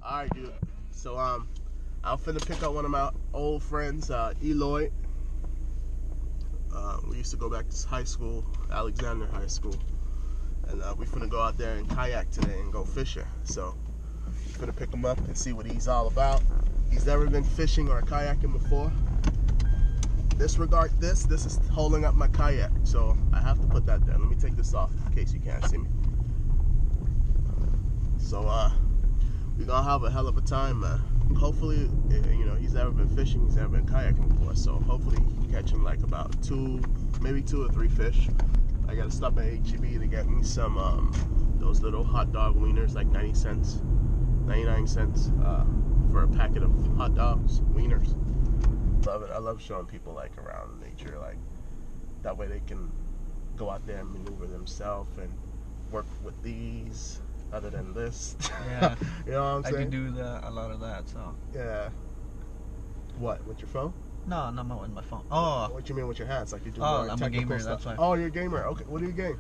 Alright, dude. So, I'm finna pick up one of my old friends, Eloy. We used to go back to high school, Alexander High School. And we finna go out there and kayak today and go fishing. So, we're finna pick him up and see what he's all about. He's never been fishing or kayaking before. Disregard this. This is holding up my kayak. So, I have to put that there. Let me take this off in case you can't see me. So, we're gonna have a hell of a time, man. Hopefully, you know, he's never been fishing, he's never been kayaking before, so hopefully he can catch him like about maybe 2 or 3 fish. I gotta stop at HEB to get me some those little hot dog wieners, like 99 cents for a packet of hot dogs, wieners. Love it. I love showing people like around nature, like that way they can go out there and maneuver themselves and work with these. Other than this, yeah, you know what I'm saying? I can do a lot of that. So yeah. What, with your phone? No, not with my phone. Oh, what you mean with your hands? Like you do oh, more I'm a gamer. Stuff. That's why. Oh, you're a gamer. Okay, what do you game?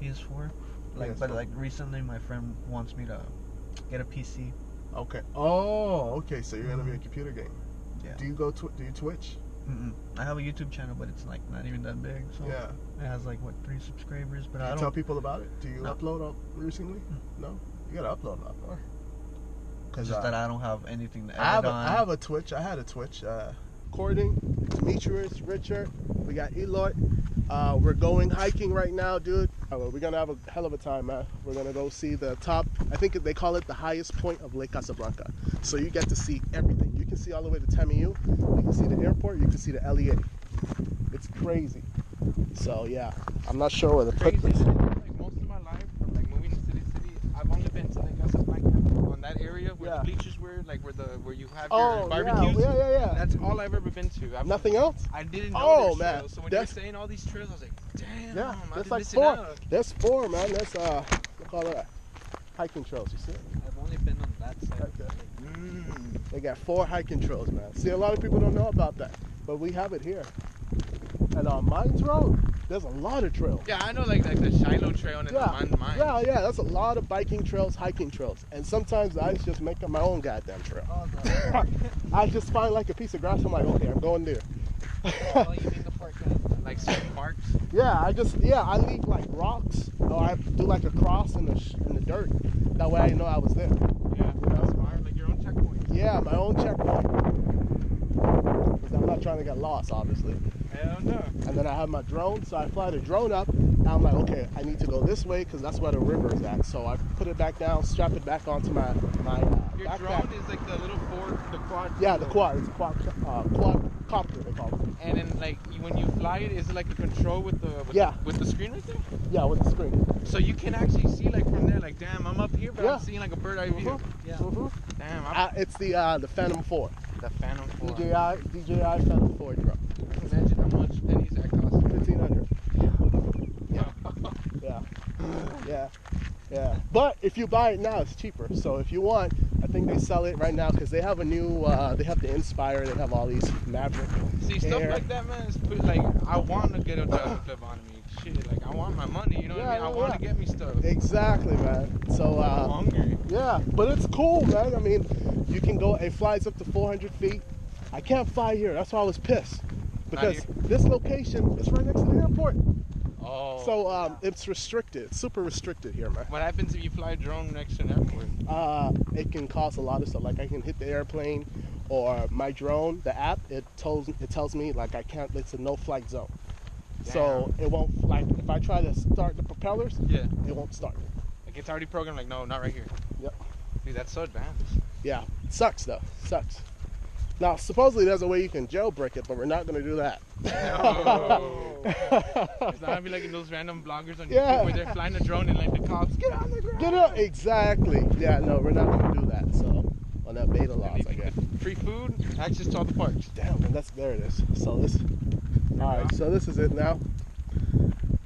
PS4. Like, PS4. But like recently, my friend wants me to get a PC. Okay. Oh, okay. So you're gonna be a computer gamer. Yeah. Do you do you Twitch? I have a YouTube channel, but it's like not even that big. So yeah. It has like what 3 subscribers, but Do I don't tell people about it. Do you No. upload up recently? No. You gotta upload a lot more. It's just that I don't have anything to edit I have a Twitch. I had a Twitch. Recording. Demetrius, Richard. We got Eloy. We're going hiking right now, dude. We're gonna have a hell of a time, man. We're gonna go see the top. I think they call it the highest point of Lake Casa Blanca. So you get to see everything. You can see all the way to Tamiu. You can see the airport. You can see the LEA. It's crazy. So yeah, I'm not sure where to put this. Like most of my life, from like moving to city, I've only been to like Casa Blanca on that area where the bleachers were, like where you have your barbecues. Yeah. That's all I've ever been to. Nothing else? I didn't know. Oh man. Trails. So when you were saying all these trails, I was like, damn. Yeah, I've there's been like missing 4. out. There's 4, man. There's what call that? Hiking trails. You see it? I've only been on that side. Right there. They got 4 hiking trails, man. See, a lot of people don't know about that, but we have it here. And on Mines Road, there's a lot of trails. Yeah, I know like the Shiloh Trail and the Mines. Yeah, that's a lot of biking trails, hiking trails. And sometimes I just make up my own goddamn trail. Oh, no. I just find like a piece of grass. I'm like, okay, I'm going there. Oh, you mean the park? Like certain parks? Yeah, I leave like rocks, or I do like a cross in the dirt. That way I know I was there. Yeah, that's smart. Like your own checkpoint. Yeah, my own checkpoint. Because I'm not trying to get lost, obviously. Hell no. And then I have my drone, so I fly the drone up. And I'm like, okay, I need to go this way because that's where the river is at. So I put it back down, strap it back onto my Your backpack. drone is like the little the quad. Yeah, the quad. It's a quadcopter, they call it. And then like when you fly it, is it like a control with the screen right there? Yeah, with the screen. So you can actually see like from there, like damn, I'm up here, but I'm seeing like a bird eye view. Yeah. Damn. It's the Phantom 4. The Phantom 4. DJI Phantom 4 drone. Imagine how much pennies that cost. 1,500. Yeah. But if you buy it now, it's cheaper. So if you want, I think they sell it right now because they have a new. They have the Inspire. They have all these Maverick. See stuff like that, man. It's like I want to get a Tesla flip on me. Shit, like I want my money. You know what I mean? I want to get me stuff. Exactly, man. So I'm hungry. Yeah, but it's cool, man. I mean, you can go. It flies up to 400 feet. I can't fly here. That's why I was pissed because this location is right next to the airport. Oh. So it's restricted. It's super restricted here, man. What happens if you fly a drone next to an airport? It can cause a lot of stuff. Like I can hit the airplane, or my drone, the app, it tells me like I can't. It's a no-flight zone. Damn. So it won't like if I try to start the propellers. Yeah. It won't start. Like it's already programmed. Like no, not right here. Yep. Dude, that's so advanced. Yeah. It sucks though. Sucks. Now, supposedly there's a way you can jailbreak it, but we're not going to do that. No. It's not going to be like in those random bloggers on YouTube where they're flying a drone and like the cops, get on the ground. Get up. Exactly. Yeah, no, we're not going to do that. So, on that beta laws, I guess. Free food, access to all the parks. Damn, man, there it is. So alright, so this is it now.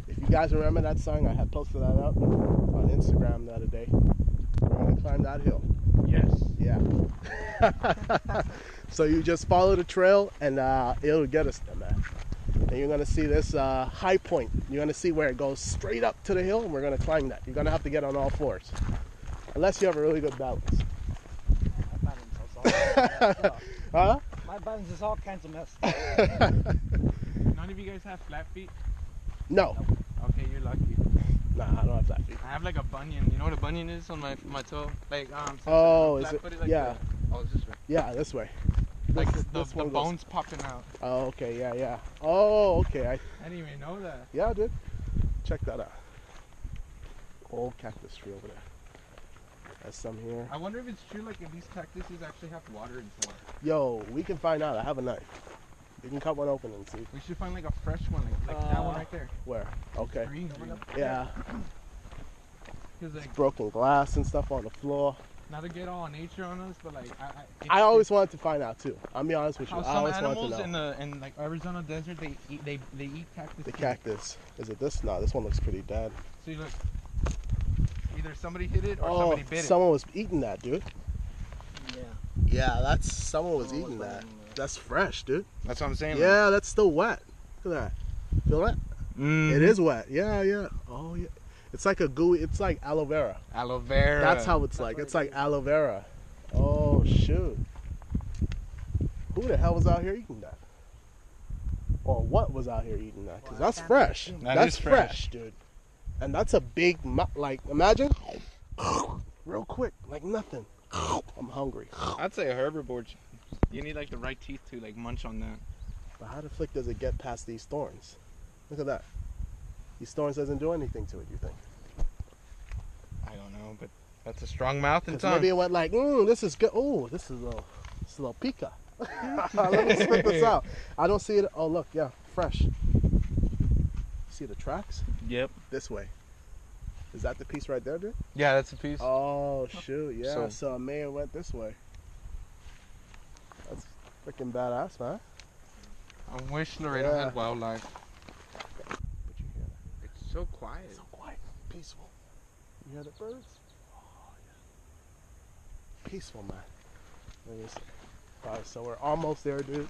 If you guys remember that song, I had posted that up on Instagram the other day. We're going to climb that hill. Yes. Yeah. So you just follow the trail and it'll get us there, man. And you're going to see this high point. You're going to see where it goes straight up to the hill, and we're going to climb that. You're going to have to get on all fours. Unless you have a really good balance. Huh? My buttons is all kinds of mess. None of you guys have flat feet? No. Okay, you're lucky. Nah, I don't have flat feet. I have like a bunion. You know what a bunion is on my toe? Like Oh, is it? flat-footed, like Yeah. Oh, it's this way. Yeah, this way. Like This the one goes- bones popping out. Oh, okay, yeah. Oh, okay. I didn't even know that. Yeah, dude. Check that out. Old cactus tree over there. There's some here. I wonder if it's true, like if these cactuses actually have water inside. Yo, we can find out. I have a knife. You can cut one open and see. We should find like a fresh one, like that one right there. Where? Okay. Green. Yeah. Because like, It's broken glass and stuff on the floor. not to get all nature on us, but like I always wanted to find out too. I'll be honest with you. how I some always wanted animals to know. in like Arizona desert they eat cactus. The too. cactus. Is it this? No, this one looks pretty dead. So you look, either somebody hit it or Oh, somebody bit someone was eating that, dude. Yeah. Yeah, that's someone was Someone eating was that. biting that. That's fresh, dude. it. That's what I'm saying. Yeah, that's still wet. Look at that. Feel that? It is wet. Yeah. Oh yeah. It's like a gooey. It's like aloe vera. Aloe vera. That's how it's like. It's like aloe vera. Oh shoot. Who the hell was out here eating that? Or what was out here eating that? Because that's fresh. That That's is fresh. dude. And that's a big, like, imagine, real quick, like nothing. I'm hungry. I'd say a herbivore. You need like the right teeth to like munch on that. But how the flick does it get past these thorns? Look at that. These thorns doesn't do anything to it, you think? I don't know, but that's a strong mouth and 'Cause tongue. maybe it went like, this is good. Oh, this is a little pica. Let me spit this out. I don't see it. Oh, look, yeah, fresh. See the tracks? Yep. This way. Is that the piece right there, dude? Yeah, that's a piece. Oh, shoot, yeah. So- So it may have went this way. That's freaking badass, man. I wish Laredo Yeah. had wildlife. But you hear that? It's so quiet. So quiet, peaceful. You hear the birds? Oh, yeah. Peaceful, man. Let me see. All right, so we're almost there, dude.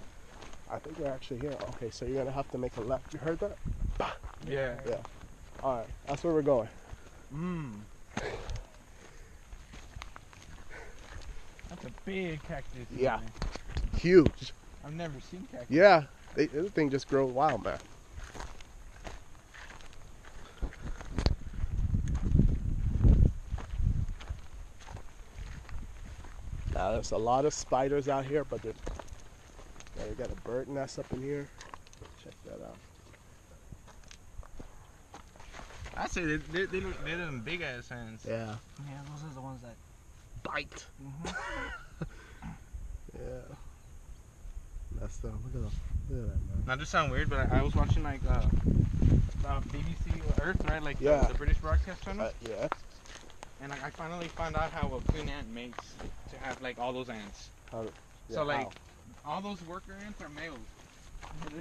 I think we're actually here. Okay, so you're gonna have to make a left. You heard that? Bah. Yeah. Yeah. All right, that's where we're going. That's a big cactus. Yeah. man. Huge. I've never seen cactus. Yeah, this thing just grows wild, man. Now there's a lot of spiders out here, but they got a bird nest up in here. Check that out. I say they're them big ass hands. Yeah. Yeah, those are the ones that. Bite. Mm-hmm. Yeah. That's the look at that. Look at that, man. Not to sound weird, but I was watching like BBC Earth, right? Like Yeah. the British broadcast channel. Yeah. And I finally found out how a queen ant mates to have like all those ants. How, So like how? all those worker ants are males.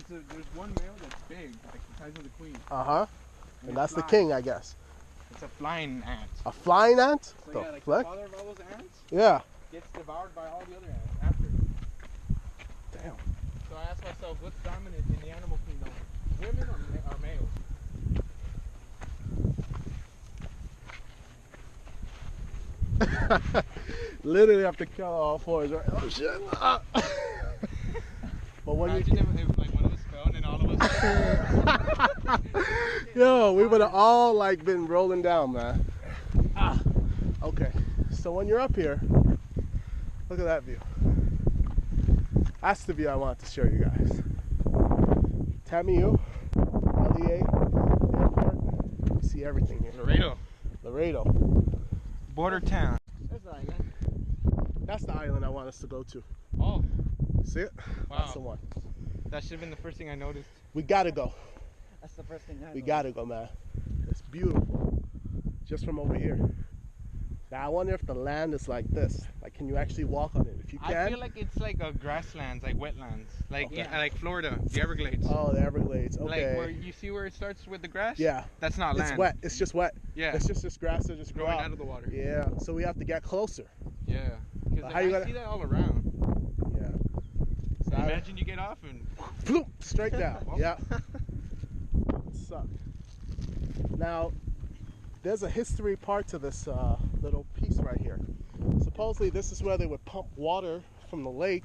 There's one male that's big, like the size of the queen. Uh-huh. it And that's the flies. king, I guess. It's a flying ant. A flying ant? So The yeah, like flick? the father of all those ants Yeah. gets devoured by all the other ants after. Damn. So I asked myself, what's dominant in the animal kingdom? Women or males? Literally have to kill all fours, right? Oh shit. But when Imagine you if like one of us fell and all of us. yo, we would have all like been rolling down, man. Okay. So when you're up here, look at that view. That's the view I wanted to show you guys. Tamiu, LEA, airport. You see everything here. Laredo. Border town. There's the island. That's the island I want us to go to. Oh, See it? wow. That's the one. That should have been the first thing I noticed. We gotta go. That's the first thing I We know. gotta go, man. It's beautiful. Just from over here. Now I wonder if the land is like this. Like, can you actually walk on it? If you can. I feel like it's like a grasslands, like wetlands, like Okay. like Florida, the Everglades. Oh, the Everglades. Okay. Like where you see where it starts with the grass. Yeah. That's not land. It's wet. It's just wet. Yeah. It's just this grass that just grew growing up. out of the water. Yeah. So we have to get closer. Yeah. Because How you I gonna- see that all around. Yeah. So I- Imagine you get off and. Floop, straight down. Yeah. Suck. Now, there's a history part to this little piece right here. Supposedly, this is where they would pump water from the lake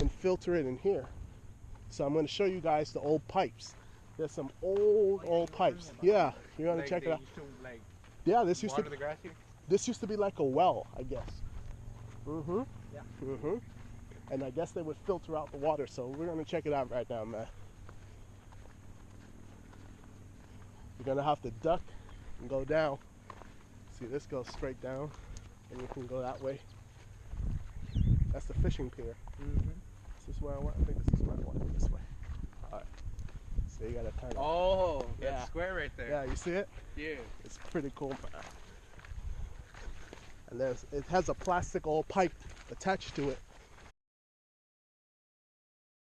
and filter it in here. So I'm going to show you guys the old pipes. There's some old pipes. Yeah, you're going to check it out. Yeah, this used to be like a well, I guess. Mm-hmm. Yeah. Mm-hmm. And I guess they would filter out the water, so we're going to check it out right now, man. You're going to have to duck and go down. See, this goes straight down, and you can go that way. That's the fishing pier. Mm-hmm. Is this where I want? I think this is where I want. This way. All right. So you got to kind of... Oh, Yeah. that's square right there. Yeah, you see it? Yeah. It's pretty cool, man. And it has a plastic old pipe attached to it.